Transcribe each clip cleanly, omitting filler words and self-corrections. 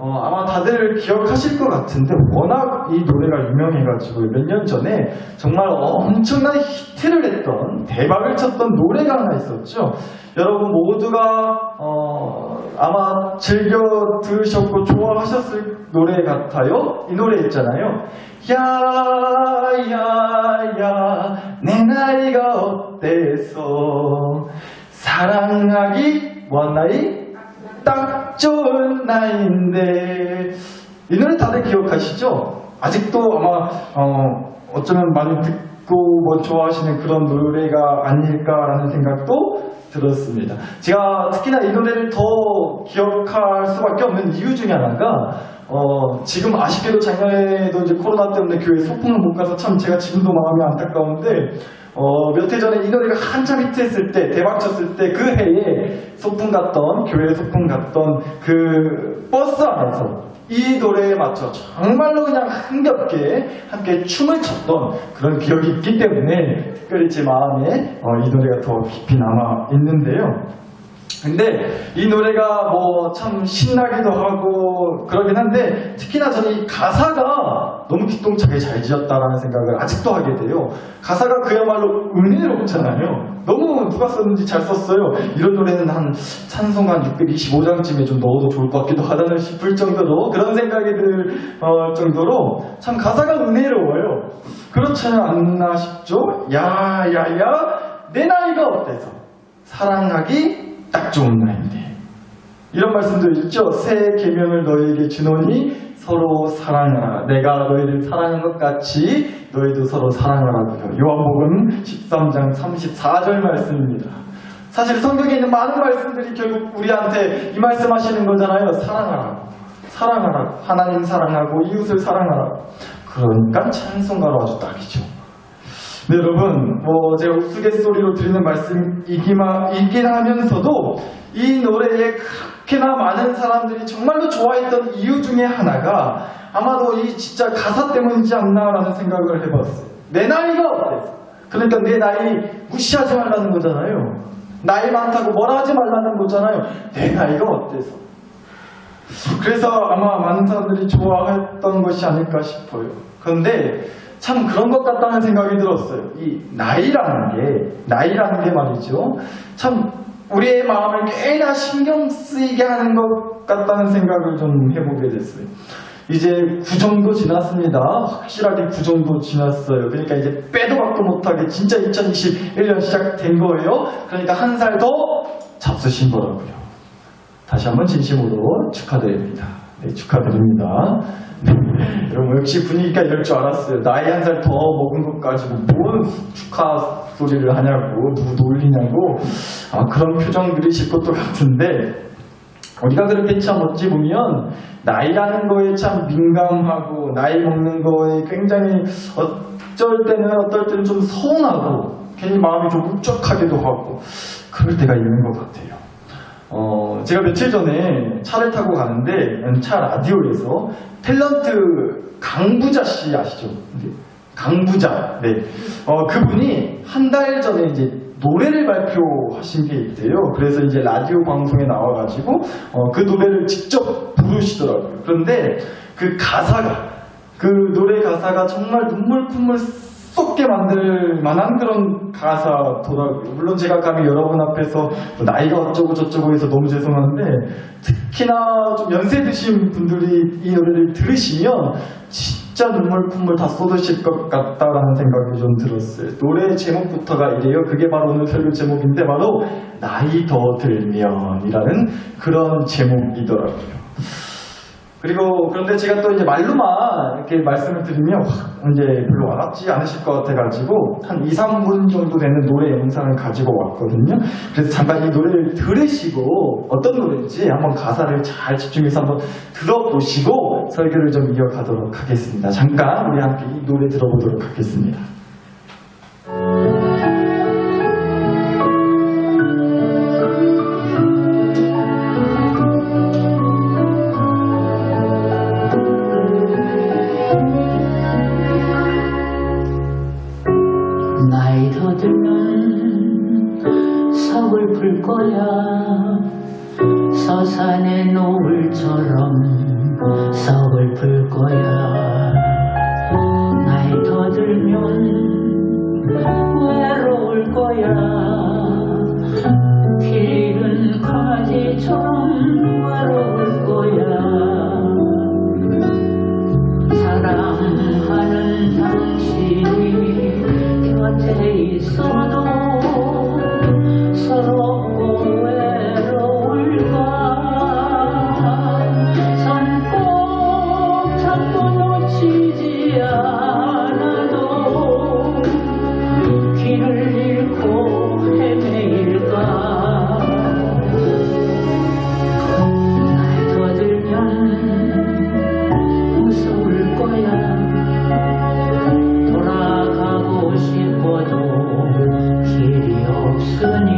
아마 다들 기억하실 것 같은데 워낙 이 노래가 유명해가지고 몇 년 전에 정말 엄청난 히트를 했던 대박을 쳤던 노래가 하나 있었죠. 여러분 모두가 아마 즐겨 들으셨고 좋아하셨을 노래 같아요. 이 노래 있잖아요. 야야야 내 나이가 어때서 사랑하기 뭐한 나이? 딱 좋은 나이인데. 이 노래 다들 기억하시죠? 아직도 아마 어쩌면 많이 듣고 뭐 좋아하시는 그런 노래가 아닐까라는 생각도 들었습니다. 제가 특히나 이 노래를 더 기억할 수밖에 없는 이유 중에 하나가 지금 아쉽게도 작년에도 이제 코로나 때문에 교회 소풍을 못 가서 참 제가 지금도 마음이 안타까운데 몇 해 전에 이 노래가 한참 히트했을 때, 대박 쳤을 때 그 해에 소풍 갔던, 교회 소풍 갔던 그 버스 안에서 이 노래에 맞춰 정말로 그냥 흥겹게 함께 춤을 췄던 그런 기억이 있기 때문에 특별히 제 마음에 이 노래가 더 깊이 남아 있는데요. 근데 이 노래가 뭐 참 신나기도 하고 그러긴 한데 특히나 저는 이 가사가 너무 기똥차게 잘 지었다라는 생각을 아직도 하게 돼요. 가사가 그야말로 은혜롭잖아요. 너무 누가 썼는지 잘 썼어요. 이런 노래는 한 찬송가 625장쯤에 좀 넣어도 좋을 것 같기도 하다는 싶을 정도로 그런 생각이 들 정도로 참 가사가 은혜로워요. 그렇지 않나 싶죠? 야야야 내 나이가 어때서 사랑하기 딱 좋은 나이인데 이런 말씀도 있죠. 새 계명을 너희에게 주노니 서로 사랑하라. 내가 너희를 사랑한 것 같이 너희도 서로 사랑하라고요. 요한복음 13장 34절 말씀입니다. 사실 성경에 있는 많은 말씀들이 결국 우리한테 이 말씀하시는 거잖아요. 사랑하라. 사랑하라. 하나님 사랑하고 이웃을 사랑하라. 그러니까 찬송가로 아주 딱이죠. 네, 여러분, 제가 우스갯소리로 드리는 말씀이긴 하면서도 이 노래에 그렇게나 많은 사람들이 정말로 좋아했던 이유 중에 하나가 아마도 이 진짜 가사 때문이지 않나라는 생각을 해봤어요. 내 나이가 어때서? 그러니까 내 나이 무시하지 말라는 거잖아요. 나이 많다고 뭐라 하지 말라는 거잖아요. 내 나이가 어때서? 그래서 아마 많은 사람들이 좋아했던 것이 아닐까 싶어요. 그런데 참 그런 것 같다는 생각이 들었어요. 이 나이라는 게 말이죠. 참 우리의 마음을 꽤나 신경 쓰이게 하는 것 같다는 생각을 좀 해보게 됐어요. 이제 구정도 지났습니다. 확실하게 구정도 지났어요. 그러니까 이제 빼도 박도 못하게 진짜 2021년 시작된 거예요. 그러니까 한 살 더 잡수신 거라고요. 다시 한번 진심으로 축하드립니다. 네, 축하드립니다. 여러분 역시 분위기가 이럴 줄 알았어요. 나이 한 살 더 먹은 것 가지고 뭔 축하 소리를 하냐고 누구 놀리냐고 그런 표정 들이실 것도 같은데 우리가 그렇게 참 어찌 보면 나이라는 거에 참 민감하고 나이 먹는 거에 굉장히 어떨 때는 좀 서운하고 괜히 마음이 좀 울적하기도 하고 그럴 때가 있는 것 같아요. 제가 며칠 전에 차를 타고 가는데 차 라디오에서 탤런트 강부자 씨 아시죠? 강부자. 네. 그분이 한 달 전에 이제 노래를 발표하신 게 있대요. 그래서 이제 라디오 방송에 나와가지고 그 노래를 직접 부르시더라고요. 그런데 그 노래 가사가 정말 눈물 콧물 쏟게 만들 만한 그런 가사더라고요. 물론 제가 감히 여러분 앞에서 나이가 어쩌고 저쩌고 해서 너무 죄송한데 특히나 좀 연세 드신 분들이 이 노래를 들으시면 진짜 눈물 콧물 다 쏟으실 것 같다라는 생각이 좀 들었어요. 노래 제목부터가 이래요. 그게 바로 오늘 설교 제목인데 바로 나이 더 들면이라는 그런 제목이더라고요. 그런데 제가 또 이제 말로만 이렇게 말씀을 드리면 이제 별로 와닿지 않으실 것 같아가지고 한 2, 3분 정도 되는 노래 영상을 가지고 왔거든요. 그래서 잠깐 이 노래를 들으시고 어떤 노래인지 한번 가사를 잘 집중해서 한번 들어보시고 설교를 좀 이어가도록 하겠습니다. 잠깐 우리 함께 이 노래 들어보도록 하겠습니다. 나이 더 들면 서글플 거야. 서산의 노을처럼 서글플 거야. 나이 더 들면 외로울 거야. 길 잃은 가지처럼 외로울 거야. 사랑하는 당신이 곁에 있어도 서럽고 외로울까. 손 꼭 잡고 놓치지 않아도 길을 잃고 헤매일까. 나이 더 들면 무서울 거야. 돌아가고 싶어도 길이 없으니.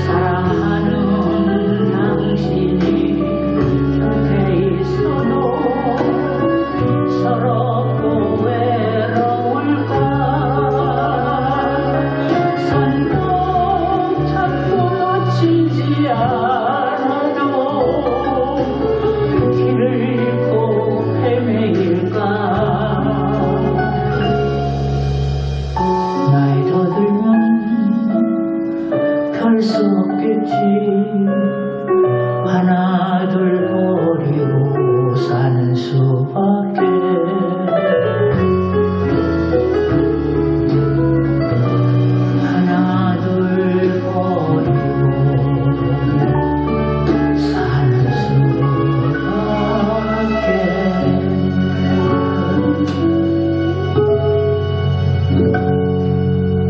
사랑하는 당신이 곁에 있어도 서럽고 외로울까. 손 꼭 잡고 놓치지 않아도 길을 잃고 헤매일까. 나이 더 들면 별 수 없겠지. 하나 둘 버리고 사는 수밖에. 하나 둘 버리고 사는 수밖에.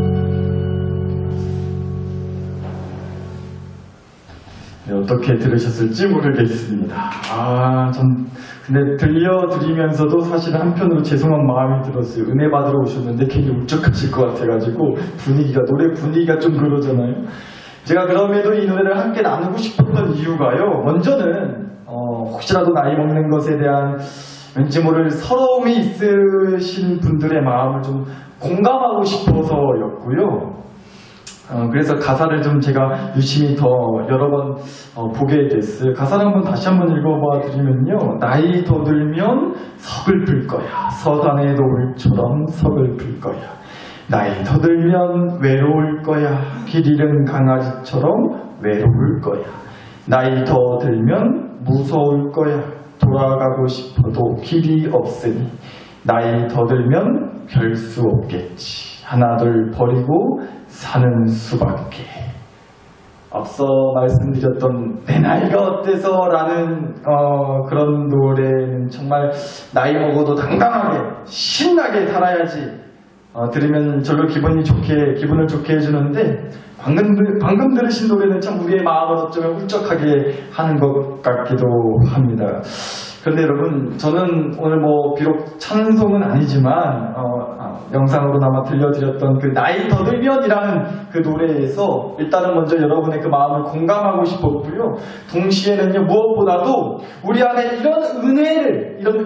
네, 어떻게 들으셨을지 모르겠습니다. 근데 들려드리면서도 사실 한편으로 죄송한 마음이 들었어요. 은혜 받으러 오셨는데 괜히 울적하실 것 같아가지고 노래 분위기가 좀 그러잖아요. 제가 그럼에도 이 노래를 함께 나누고 싶었던 이유가요. 먼저는 혹시라도 나이 먹는 것에 대한 왠지 모를 서러움이 있으신 분들의 마음을 좀 공감하고 싶어서였고요. 그래서 가사를 좀 제가 유심히 더 여러 번 보게 됐어요. 가사를 다시 한번 읽어봐 드리면요. 나이 더 들면 서글플 거야. 서산의 노을처럼 서글플 거야. 나이 더 들면 외로울 거야. 길 잃은 강아지처럼 외로울 거야. 나이 더 들면 무서울 거야. 돌아가고 싶어도 길이 없으니. 나이 더 들면 별 수 없겠지. 하나둘 버리고 사는 수밖에. 앞서 말씀드렸던 내 나이가 어때서 라는 그런 노래는 정말 나이 먹어도 당당하게 신나게 살아야지 들으면 절로 기분을 좋게 해주는데 방금 들으신 노래는 참 우리의 마음을 어쩌면 울적하게 하는 것 같기도 합니다. 그런데 여러분, 저는 오늘 비록 찬송은 아니지만 영상으로나마 들려드렸던 그 나이 더 들면이라는 그 노래에서 일단은 먼저 여러분의 그 마음을 공감하고 싶었고요. 동시에는요, 무엇보다도 우리 안에 이런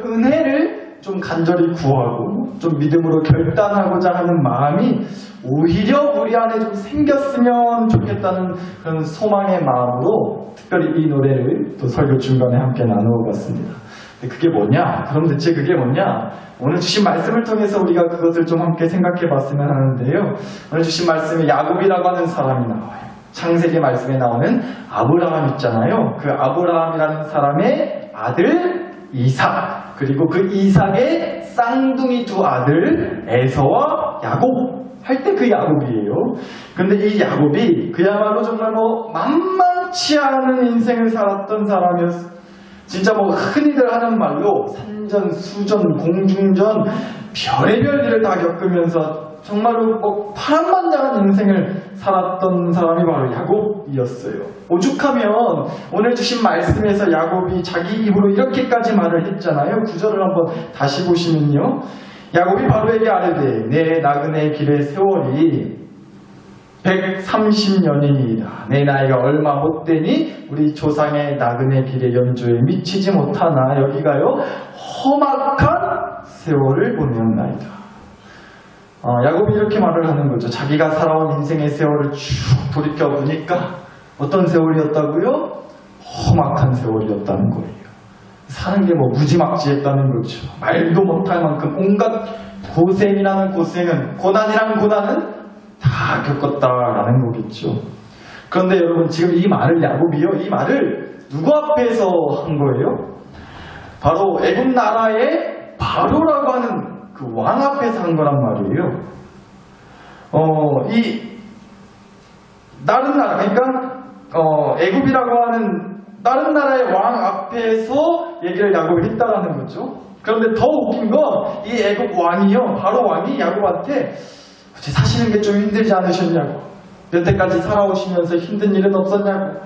은혜를 좀 간절히 구하고 좀 믿음으로 결단하고자 하는 마음이 오히려 우리 안에 좀 생겼으면 좋겠다는 그런 소망의 마음으로 특별히 이 노래를 또 설교 중간에 함께 나누어 봤습니다. 근데 그게 뭐냐? 그럼 대체 그게 뭐냐? 오늘 주신 말씀을 통해서 우리가 그것을 좀 함께 생각해 봤으면 하는데요. 오늘 주신 말씀에 야곱이라고 하는 사람이 나와요. 창세기 말씀에 나오는 아브라함 있잖아요. 그 아브라함이라는 사람의 아들 이삭, 그리고 그 이삭의 쌍둥이 두 아들 에서와 야곱 할 때 그 야곱이에요. 근데 이 야곱이 그야말로 정말 만만치 않은 인생을 살았던 사람이었어요. 진짜 흔히들 하는 말로 산전, 수전, 공중전, 별의별 일을 다 겪으면서 정말로 파란만장한 인생을 살았던 사람이 바로 야곱이었어요. 오죽하면 오늘 주신 말씀에서 야곱이 자기 입으로 이렇게까지 말을 했잖아요. 구절을 한번 다시 보시면요. 야곱이 바로에게 아뢰되 내 나그네 길의 세월이 130년이니라. 내 나이가 얼마 못되니 우리 조상의 나그네 길의 연주에 미치지 못하나 여기가요 험악한 세월을 보내었나이다. 야곱이 이렇게 말을 하는 거죠. 자기가 살아온 인생의 세월을 쭉 돌이켜보니까 어떤 세월이었다고요? 험악한 세월이었다는 거예요. 사는 게 뭐 무지막지했다는 거죠. 말도 못할 만큼 온갖 고생이라는 고생은, 고난이란 고난은 다 겪었다라는 거겠죠. 그런데 여러분 지금 이 말을 야곱이요, 이 말을 누구 앞에서 한 거예요? 바로 애굽 나라의 바로라고 하는 그 왕 앞에서 한 거란 말이에요. 이 다른 나라, 그러니까 애굽이라고 하는 다른 나라의 왕 앞에서 얘기를 야곱이 했다라는 거죠. 그런데 더 웃긴 건 이 애굽 왕이요, 바로 왕이 야곱한테 혹시 사시는 게 좀 힘들지 않으셨냐고, 여태까지 살아오시면서 힘든 일은 없었냐고,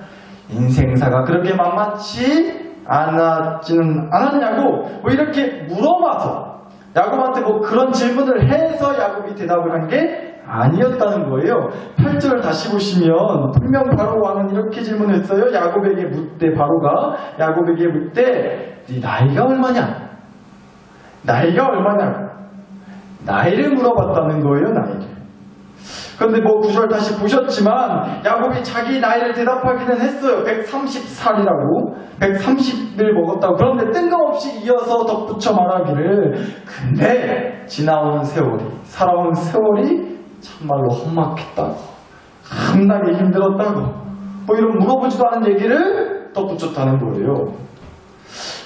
인생사가 그렇게 만만치 않았지는 않았냐고 뭐 이렇게 물어봐서 야곱한테 뭐 그런 질문을 해서 야곱이 대답을 한 게 아니었다는 거예요. 8절을 다시 보시면 분명 바로 왕은 이렇게 질문했어요. 야곱에게 묻되, 바로가 야곱에게 묻되 네 나이가 얼마냐? 나이가 얼마냐? 나이를 물어봤다는 거예요. 나이를. 그런데 뭐 9절 다시 보셨지만 야곱이 자기 나이를 대답하기는 했어요. 130살이라고, 130을 먹었다고. 그런데 뜬금없이 이어서 덧붙여 말하기를 근데 지나온 세월이, 살아온 세월이 참말로 험악했다고, 겁나게 힘들었다고, 뭐 이런 물어보지도 않은 얘기를 덧붙였다는 거예요.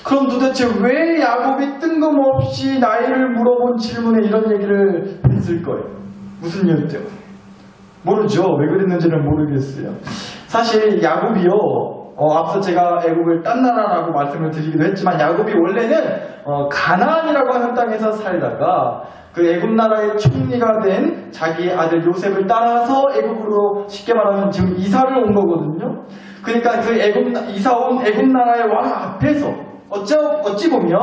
그럼 도대체 왜 야곱이 뜬금없이 나이를 물어본 질문에 이런 얘기를 했을 거예요? 무슨 이유 때문에? 모르죠. 왜 그랬는지는 모르겠어요. 사실 야곱이요, 앞서 제가 애굽을 딴 나라라고 말씀을 드리기도 했지만 야곱이 원래는 가나안이라고 하는 땅에서 살다가 그 애굽 나라의 총리가 된 자기 아들 요셉을 따라서 애굽으로 쉽게 말하면 지금 이사를 온 거거든요. 그러니까 그 이사 온 애굽 나라의 왕 앞에서 어찌 보면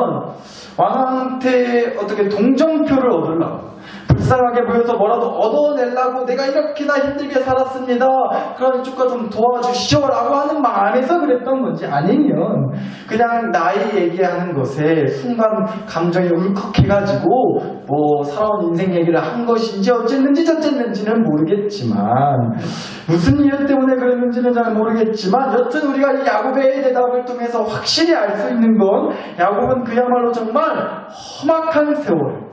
왕한테 어떻게 동정표를 얻으려고, 불쌍하게 보여서 뭐라도 얻어내려고 내가 이렇게나 힘들게 살았습니다, 그러니 조금 좀 도와주시오 라고 하는 마음에서 그랬던 건지, 아니면 그냥 나이 얘기하는 것에 순간 감정이 울컥해가지고 뭐 살아온 인생 얘기를 한 것인지 어쨌는지 저쨌는지는 모르겠지만, 무슨 이유 때문에 그랬는지는 잘 모르겠지만, 여튼 우리가 이 야곱의 대답을 통해서 확실히 알 수 있는 건 야곱은 그야말로 정말 험악한 세월,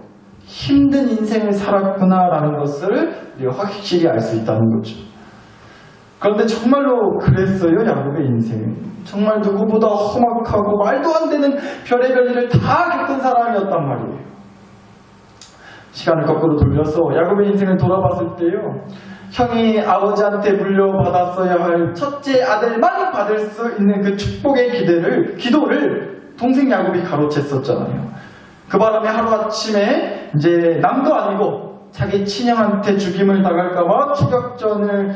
힘든 인생을 살았구나라는 것을 우리가 확실히 알 수 있다는 거죠. 그런데 정말로 그랬어요. 야곱의 인생은 정말 누구보다 험악하고 말도 안 되는 별의별 일을 다 겪은 사람이었단 말이에요. 시간을 거꾸로 돌려서 야곱의 인생을 돌아봤을 때요, 형이 아버지한테 물려받았어야 할 첫째 아들만 받을 수 있는 그 축복의 기도를 동생 야곱이 가로챘었잖아요. 그 바람에 하루아침에 이제 남도 아니고 자기 친형한테 죽임을 당할까봐 추격전을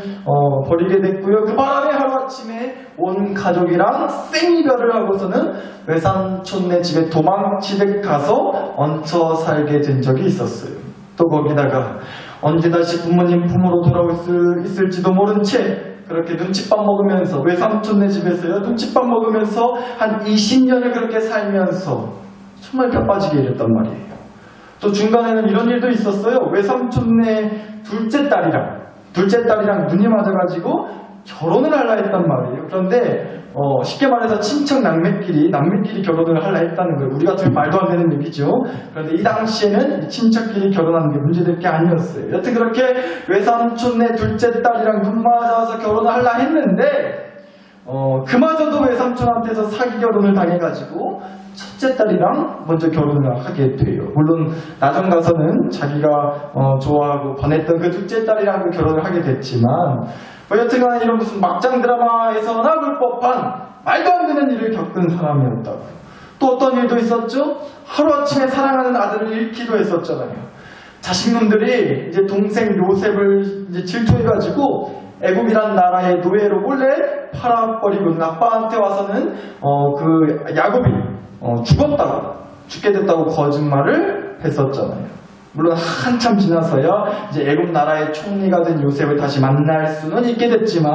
벌이게 됐고요. 그 바람에 하루아침에 온 가족이랑 생이별을 하고서는 외삼촌네 집에 도망치듯 가서 얹혀 살게 된 적이 있었어요. 또 거기다가 언제 다시 부모님 품으로 돌아올 수 있을지도 모른 채 그렇게 눈칫밥 먹으면서, 외삼촌네 집에서요 눈칫밥 먹으면서 한 20년을 그렇게 살면서 정말 뼈 빠지게 일했단 말이에요. 또 중간에는 이런 일도 있었어요. 외삼촌네 둘째 딸이랑 눈이 맞아가지고 결혼을 하려 했단 말이에요. 그런데 쉽게 말해서 친척 남매끼리 결혼을 하려 했다는 거예요. 우리 같으면 말도 안 되는 얘기죠. 그런데 이 당시에는 친척끼리 결혼하는 게 문제될 게 아니었어요. 여튼 그렇게 외삼촌네 둘째 딸이랑 눈 맞아서 결혼을 하려 했는데 그마저도 외삼촌한테서 사기 결혼을 당해가지고 첫째 딸이랑 먼저 결혼을 하게 돼요. 물론 나중 가서는 자기가 좋아하고 반했던 그 둘째 딸이랑 결혼을 하게 됐지만, 여튼간 이런 무슨 막장 드라마에서나 볼 법한 말도 안 되는 일을 겪은 사람이었다고. 또 어떤 일도 있었죠? 하루아침에 사랑하는 아들을 잃기도 했었잖아요. 자식놈들이 이제 동생 요셉을 이제 질투해가지고 애굽이란 나라의 노예로 몰래 팔아버리고 아빠한테 와서는 그 야곱이 죽게 됐다고 거짓말을 했었잖아요. 물론 한참 지나서야 이제 애굽 나라의 총리가 된 요셉을 다시 만날 수는 있게 됐지만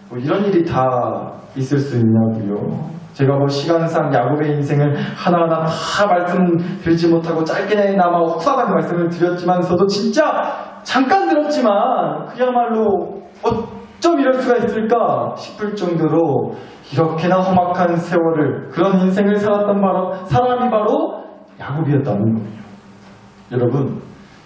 뭐 이런 일이 다 있을 수 있냐고요. 제가 뭐 시간상 야곱의 인생을 하나하나 다 말씀드리지 못하고 짧게나마 후하게 말씀을 드렸지만서도 진짜 잠깐 들었지만 그야말로 어쩜 이럴 수가 있을까 싶을 정도로 이렇게나 험악한 세월을 그런 인생을 살았던 사람이 바로 야곱이었다는 거예요. 여러분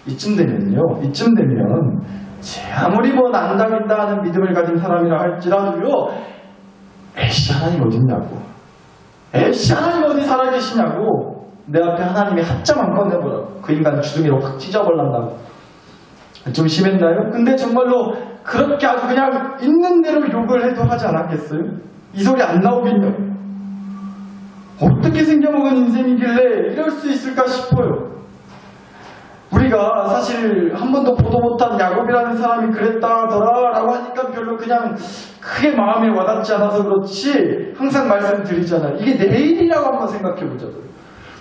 이쯤 되면 제 아무리 뭐 난다긴다 하는 믿음을 가진 사람이라 할지라도요 에이씨 하나님 어딨냐고 에이씨 하나님 어디 살아계시냐고 내 앞에 하나님이 한자만 꺼내보라고 그 인간 주둥이로 확 찢어버린다고 좀 심했나요? 근데 정말로 그렇게 아주 그냥 있는 대로 욕을 해도 하지 않았겠어요? 이 소리 안 나오겠냐고 어떻게 생겨먹은 인생이길래 이럴 수 있을까 싶어요. 우리가 사실 한 번도 보도 못한 야곱이라는 사람이 그랬다더라 라고 하니까 별로 그냥 크게 마음에 와닿지 않아서 그렇지 항상 말씀드리잖아요. 이게 내 일이라고 한번 생각해보자고요.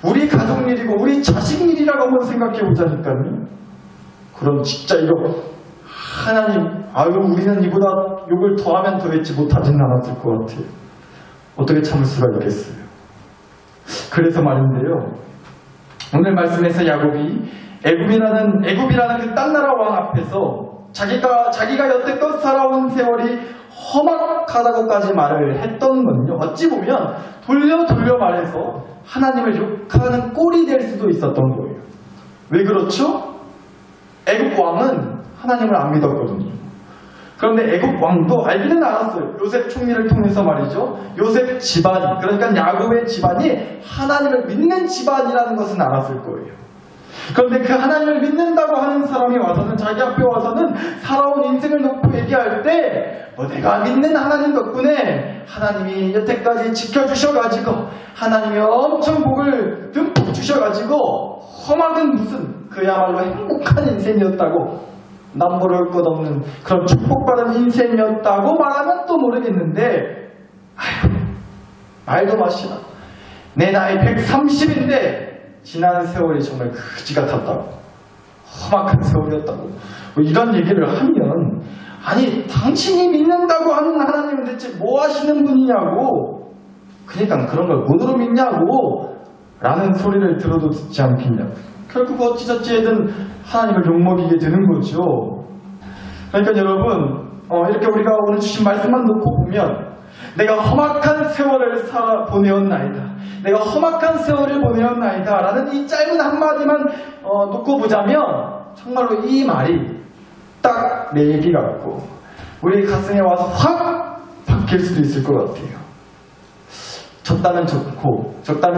우리 가족 일이고 우리 자식 일이라고 한번 생각해보자니까요. 그럼 진짜 이거 하나님 아유 우리는 이보다 욕을 더하면 더했지 못하지는 않았을 것 같아요. 어떻게 참을 수가 있겠어요. 그래서 말인데요. 오늘 말씀에서 야곱이 애굽이라는 그 딴 나라 왕 앞에서 자기가 여태껏 살아온 세월이 험악하다고까지 말을 했던 건요. 어찌 보면 돌려 말해서 하나님을 욕하는 꼴이 될 수도 있었던 거예요. 왜 그렇죠? 애굽 왕은 하나님을 안 믿었거든요. 그런데 애굽 왕도 알기는 알았어요. 요셉 총리를 통해서 말이죠. 요셉 집안이 그러니까 야곱의 집안이 하나님을 믿는 집안이라는 것은 알았을 거예요. 그런데 그 하나님을 믿는다고 하는 사람이 와서는 자기 앞에 와서는 살아온 인생을 놓고 얘기할 때 내가 믿는 하나님 덕분에 하나님이 여태까지 지켜주셔가지고 하나님이 엄청 복을 듬뿍 주셔가지고 험악은 무슨 그야말로 행복한 인생이었다고 남모를 것 없는 그런 축복받은 인생이었다고 말하면 또 모르겠는데 아휴 말도 마시라 내 나이 130인데 지난 세월이 정말 그지 같았다고 험악한 세월이었다고 뭐 이런 얘기를 하면 아니 당신이 믿는다고 하는 하나님은 대체 뭐 하시는 분이냐고 그러니까 그런 걸 뭐로 믿냐고 라는 소리를 들어도 듣지 않겠냐고 결국 어찌저찌해든 하나님을 욕먹이게 되는 거죠. 그러니까 여러분 이렇게 우리가 오늘 주신 말씀만 놓고 보면 내가 험악한 세월을 보내었나이다. 내가 험악한 세월을 보내었나이다. 라는 이 짧은 한마디만 놓고 보자면 정말로 이 말이 딱 내 얘기 같고 우리 가슴에 와서 확 박힐 수도 있을 것 같아요. 적다면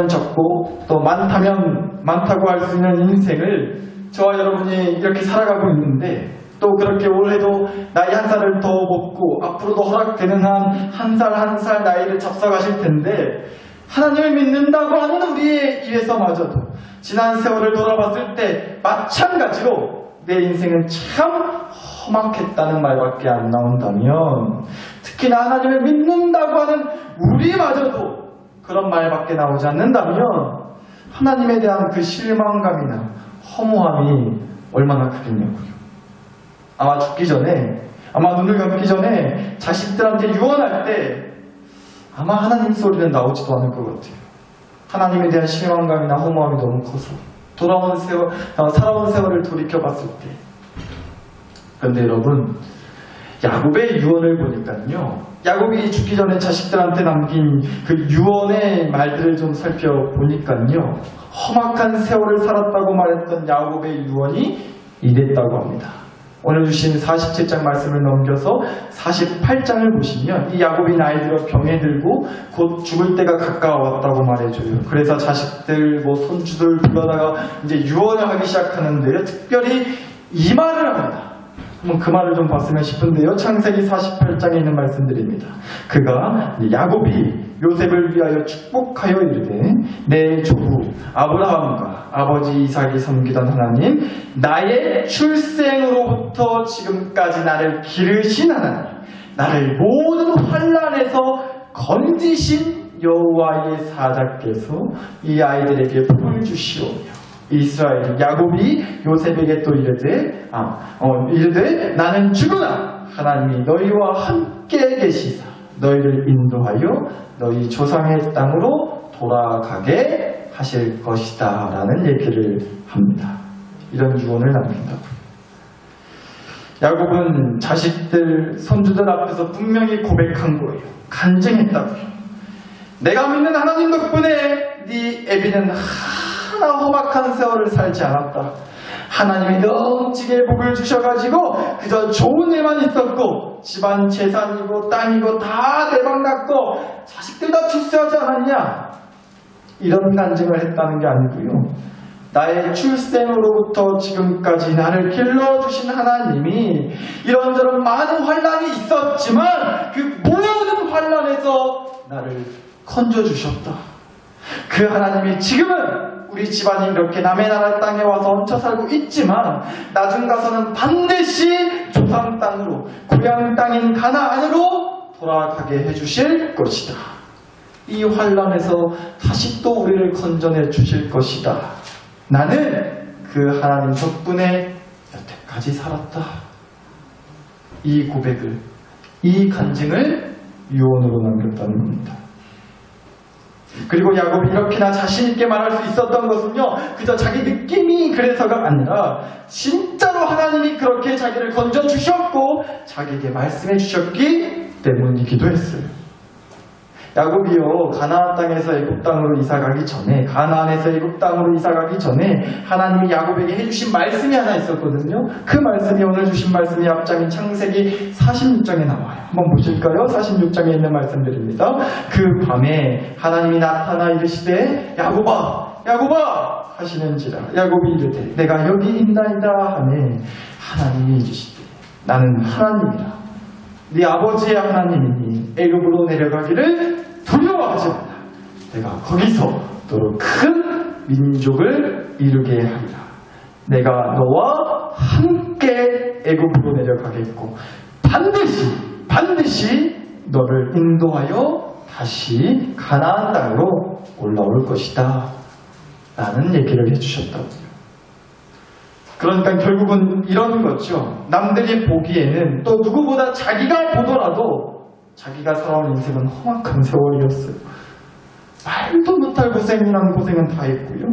적고 또 많다면 많다고 할 수 있는 인생을 저와 여러분이 이렇게 살아가고 있는데 또 그렇게 올해도 나이 한 살을 더 먹고 앞으로도 허락되는 한 살 나이를 잡숴가실 텐데 하나님을 믿는다고 하는 우리의 입에서마저도 지난 세월을 돌아봤을 때 마찬가지로 내 인생은 참 험악했다는 말밖에 안 나온다면 특히나 하나님을 믿는다고 하는 우리마저도 그런 말밖에 나오지 않는다면 하나님에 대한 그 실망감이나 허무함이 얼마나 크겠냐고요. 아마 죽기 전에 아마 눈을 감기 전에 자식들한테 유언할 때 아마 하나님 소리는 나오지도 않을 것 같아요. 하나님에 대한 실망감이나 허무함이 너무 커서 살아온 세월을 돌이켜봤을 때. 그런데 여러분 야곱의 유언을 보니까요 야곱이 죽기 전에 자식들한테 남긴 그 유언의 말들을 좀 살펴보니까요 험악한 세월을 살았다고 말했던 야곱의 유언이 이랬다고 합니다. 오늘 주신 47장 말씀을 넘겨서 48장을 보시면 이 야곱이 나이 들어 병에 들고 곧 죽을 때가 가까웠다고 말해줘요. 그래서 자식들 손주들 불러다가 이제 유언을 하기 시작하는데요. 특별히 이 말을 합니다. 한번 그 말을 좀 봤으면 싶은데요. 창세기 48장에 있는 말씀들입니다. 그가 야곱이 요셉을 위하여 축복하여 이르되 내 조부 아브라함과 아버지 이삭이 섬기던 하나님 나의 출생으로부터 지금까지 나를 기르신 하나님 나를 모든 환난에서 건지신 여호와의 사자께서 이 아이들에게 복을 주시오며 이스라엘 야곱이 요셉에게 또 이르되 나는 죽으나 하나님이 너희와 함께 계시사 너희를 인도하여 너희 조상의 땅으로 돌아가게 하실 것이다 라는 얘기를 합니다. 이런 유언을 남긴다고요. 야곱은 자식들, 손주들 앞에서 분명히 고백한 거예요. 간증했다고요. 내가 믿는 하나님 덕분에 네 애비는 하나 험악한 세월을 살지 않았다. 하나님이 넘치게 복을 주셔가지고 그저 좋은 일만 있었고 집안 재산이고 땅이고 다 대박났고 자식들 다 출세하지 않았냐? 이런 간증을 했다는 게 아니고요. 나의 출생으로부터 지금까지 나를 길러주신 하나님이 이런저런 많은 환란이 있었지만 그 모든 환란에서 나를 건져주셨다. 그 하나님이 지금은 우리 집안이 이렇게 남의 나라 땅에 와서 얹혀 살고 있지만 나중 가서는 반드시 조상 땅으로 고향 땅인 가나안으로 돌아가게 해주실 것이다. 이 환란에서 다시 또 우리를 건져내 주실 것이다. 나는 그 하나님 덕분에 여태까지 살았다. 이 고백을, 이 간증을 유언으로 남겼다는 겁니다. 그리고 야곱이 이렇게나 자신있게 말할 수 있었던 것은요, 그저 자기 느낌이 그래서가 아니라 진짜로 하나님이 그렇게 자기를 건져주셨고 자기에게 말씀해 주셨기 때문이기도 했어요. 야곱이요, 가나안 땅에서 애굽 땅으로 이사가기 전에, 가나안에서 애굽 땅으로 이사가기 전에 하나님이 야곱에게 해주신 말씀이 하나 있었거든요. 그 말씀이 오늘 주신 말씀이 앞장인 창세기 46장에 나와요. 한번 보실까요? 46장에 있는 말씀들입니다. 그 밤에 하나님이 나타나 이르시되 야곱아 야곱아 하시는지라. 야곱이 이르되 내가 여기 있나이다 하매 하나님이 이르시되 나는 하나님이라 네 아버지의 하나님이니 애굽으로 내려가기를 두려워하지 마라. 내가 거기서 너로 큰 민족을 이루게 하리라. 내가 너와 함께 애굽으로 내려가겠고 반드시 너를 인도하여 다시 가나안 땅으로 올라올 것이다 라는 얘기를 해주셨다고요. 그러니까 결국은 이런 거죠. 남들이 보기에는 또 누구보다 자기가 보더라도 자기가 살아온 인생은 험악한 세월이었어요. 말도 못할 고생이란 고생은 다 했고요.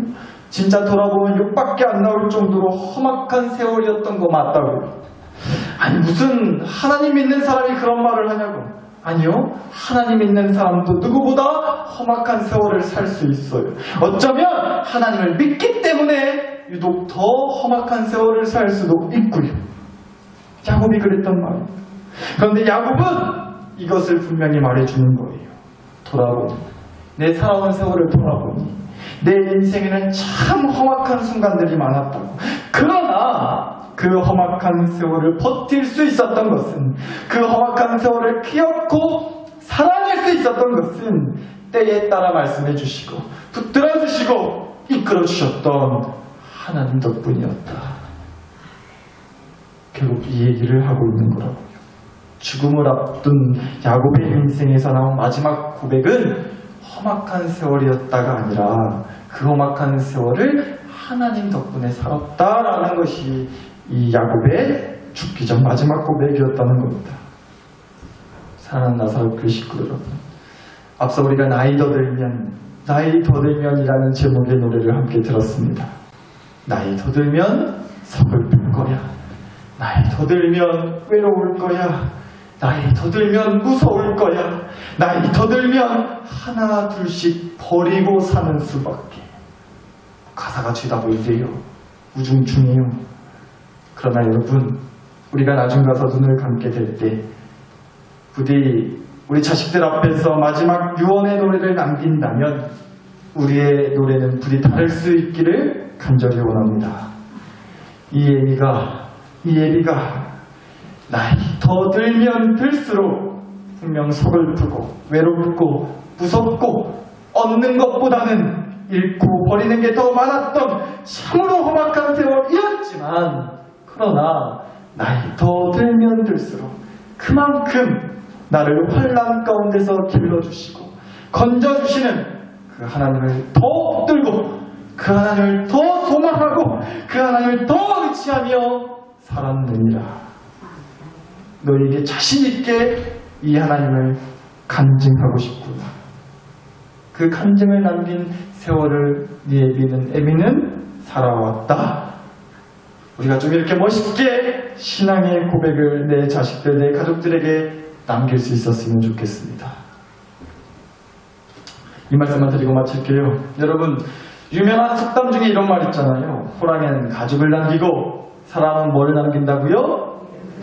진짜 돌아보면 욕밖에 안 나올 정도로 험악한 세월이었던 거 맞다고요. 아니 무슨 하나님 믿는 사람이 그런 말을 하냐고. 아니요. 하나님 믿는 사람도 누구보다 험악한 세월을 살 수 있어요. 어쩌면 하나님을 믿기 때문에 유독 더 험악한 세월을 살 수도 있고요. 야곱이 그랬단 말이에요. 그런데 야곱은 이것을 분명히 말해주는 거예요. 돌아보니 내 살아온 세월을 돌아보니 내 인생에는 참 험악한 순간들이 많았다고. 그러나 그 험악한 세월을 버틸 수 있었던 것은, 그 험악한 세월을 기억고 살아낼 수 있었던 것은 때에 따라 말씀해 주시고 붙들어 주시고 이끌어 주셨던 하나님 덕분이었다. 결국 이 얘기를 하고 있는 거라고요. 죽음을 앞둔 야곱의 인생에서 나온 마지막 고백은 험악한 세월이었다가 아니라 그 험악한 세월을 하나님 덕분에 살았다라는 것이 이 야곱의 죽기 전 마지막 고백이었다는 겁니다. 사랑하는 나사로 교회 식구 여러분, 앞서 우리가 나이 더 들면이라는 제목의 노래를 함께 들었습니다. 나이 더 들면 서글플 거야. 나이 더 들면 외로울 거야. 나이 더 들면 무서울 거야. 나이 더 들면 하나 둘씩 버리고 사는 수밖에. 가사가 죄다 보이세요. 우중충해요. 그러나 여러분, 우리가 나중 가서 눈을 감게 될 때 부디 우리 자식들 앞에서 마지막 유언의 노래를 남긴다면 우리의 노래는 부디 다를 수 있기를 간절히 원합니다. 이 애비가 나이 더 들면 들수록 분명 서글프고 외롭고 무섭고 얻는 것보다는 잃고 버리는 게 더 많았던 참으로 험악한 세월이었지만, 그러나 나이 더 들면 들수록 그만큼 나를 환난 가운데서 길러주시고 건져주시는 그 하나님을 더 붙들고 그 하나님을 더 소망하고 그 하나님을 더 의지하며 살았느니라. 너에게 자신있게 이 하나님을 간증하고 싶구나. 그 간증을 남긴 세월을 네 애미는 살아왔다. 우리가 좀 이렇게 멋있게 신앙의 고백을 내 자식들, 내 가족들에게 남길 수 있었으면 좋겠습니다. 이 말씀만 드리고 마칠게요. 여러분, 유명한 속담 중에 이런 말 있잖아요. 호랑이는 가죽을 남기고 사람은 뭐를 남긴다고요?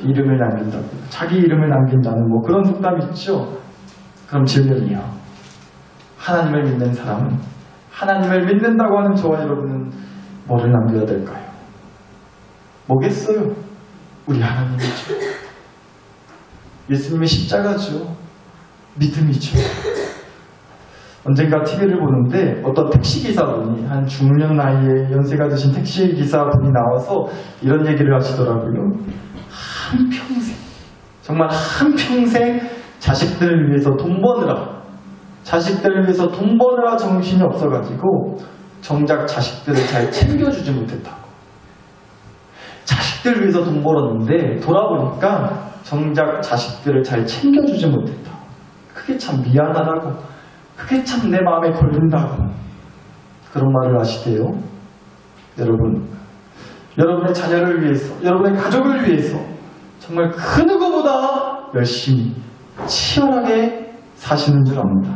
이름을 남긴다고요. 자기 이름을 남긴다는 뭐 그런 속담 있죠. 그럼 질문이요. 하나님을 믿는 사람은, 하나님을 믿는다고 하는 저와 여러분은 뭐를 남겨야 될까요? 뭐겠어요? 우리 하나님이죠. 예수님의 십자가죠. 믿음이죠. 언젠가 TV를 보는데 어떤 택시기사분이, 한 중년 나이에 연세가 드신 택시기사분이 나와서 이런 얘기를 하시더라고요. 한평생, 정말 한평생 자식들을 위해서 돈 버느라 정신이 없어가지고 정작 자식들을 잘 챙겨주지 못했다고. 자식들을 위해서 돈 벌었는데 돌아보니까 정작 자식들을 잘 챙겨주지 못했다고. 그게 참 미안하다고, 그게 참 내 마음에 걸린다고 그런 말을 하시대요. 여러분, 여러분의 자녀를 위해서, 여러분의 가족을 위해서 정말 그 누구보다 열심히 치열하게 사시는 줄 압니다.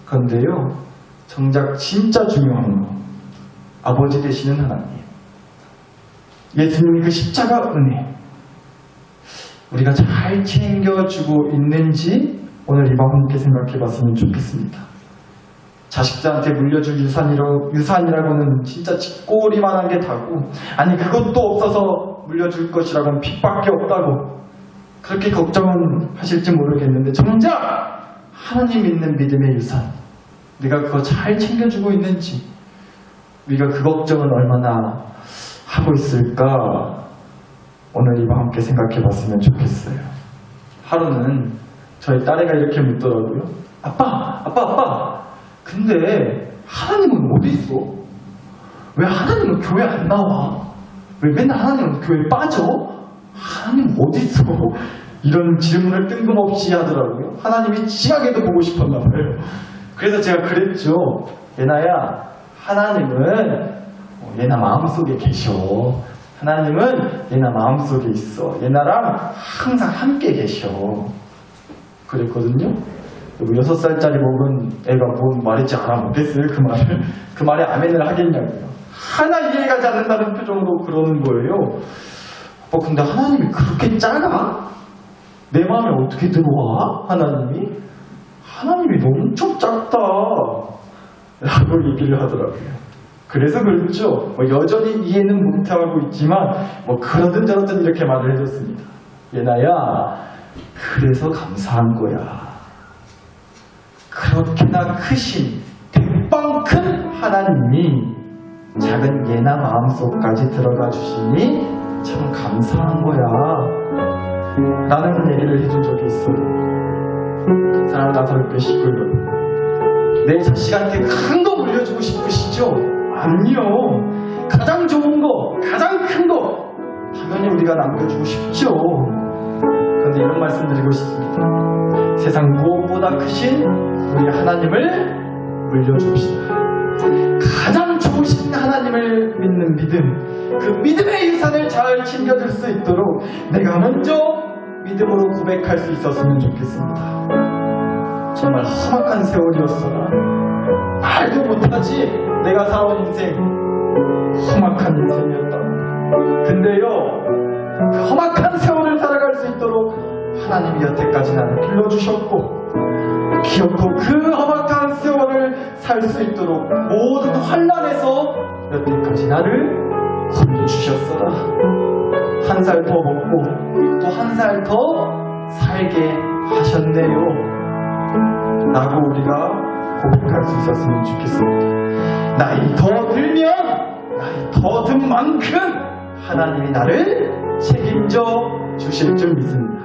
그런데요, 정작 진짜 중요한 거, 아버지 되시는 하나님, 예수님의 그 십자가 은혜, 우리가 잘 챙겨주고 있는지 오늘 이 밤 함께 생각해 봤으면 좋겠습니다. 자식들한테 물려줄 유산이라고는 진짜 쥐꼬리만한 게 다고, 아니 그것도 없어서 물려줄 것이라고는 빚밖에 없다고 그렇게 걱정은 하실지 모르겠는데, 정작 하나님 믿는 믿음의 유산, 우리가 그거 잘 챙겨주고 있는지, 우리가 그 걱정은 얼마나 하고 있을까 오늘 이 밤 함께 생각해 봤으면 좋겠어요. 하루는 저희 딸애가 이렇게 묻더라고요. 아빠, 근데 하나님은 어디 있어? 왜 하나님은 교회 안 나와? 왜 맨날 하나님은 교회 빠져? 하나님 어디 있어? 이런 질문을 뜬금없이 하더라고요. 하나님이 지하게도 보고 싶었나 봐요. 그래서 제가 그랬죠. 예나야, 하나님은 예나 마음속에 계셔. 하나님은 예나 마음속에 있어. 예나랑 항상 함께 계셔. 그랬거든요. 6살짜리 먹은 애가 뭐 말했지 알아먹겠어요? 그 말을. 그 말에 아멘을 하겠냐고요. 하나 이해가지 않는다는 표정으로 그러는 거예요. 근데 하나님이 그렇게 작아? 내 마음에 어떻게 들어와? 하나님이 엄청 작다 라고 얘기를 하더라고요. 그래서 그렇죠. 여전히 이해는 못하고 있지만 그러든 저러든 이렇게 말을 해줬습니다. 예나야, 그래서 감사한 거야. 그렇게나 크신 대빵 큰 하나님이 작은 예나 마음속까지 들어가 주시니 참 감사한 거야 라는 얘기를 해준 적이 있어요. 사랑하는 나사롭게 시골, 내 자식한테 큰 거 물려주고 싶으시죠? 아니요. 가장 좋은 거, 가장 큰 거 당연히 우리가 남겨주고 싶죠. 그런데 이런 말씀 드리고 싶습니다. 세상 무엇보다 크신 우리 하나님을 물려줍시다. 가장 좋으신 하나님을 믿는 믿음, 그 믿음의 유산을 잘 챙겨줄 수 있도록 내가 먼저 믿음으로 고백할 수 있었으면 좋겠습니다. 정말 험악한 세월이었어라. 말도 못하지. 내가 살아온 인생 험악한 인생이었다. 근데요, 그 험악한 세월을 살아갈 수 있도록 하나님이 여태까지 나를 길러주셨고, 기어코 그 험악한 세월을 살 수 있도록 모든 환난에서 여태까지 나를 건져주셨어라. 한 살 더 먹고 또 한 살 더 살게 하셨네요 라고 우리가 고백할 수 있었으면 좋겠습니다. 나이 더 들면, 나이 더 든 만큼 하나님이 나를 책임져 주실 줄 믿습니다.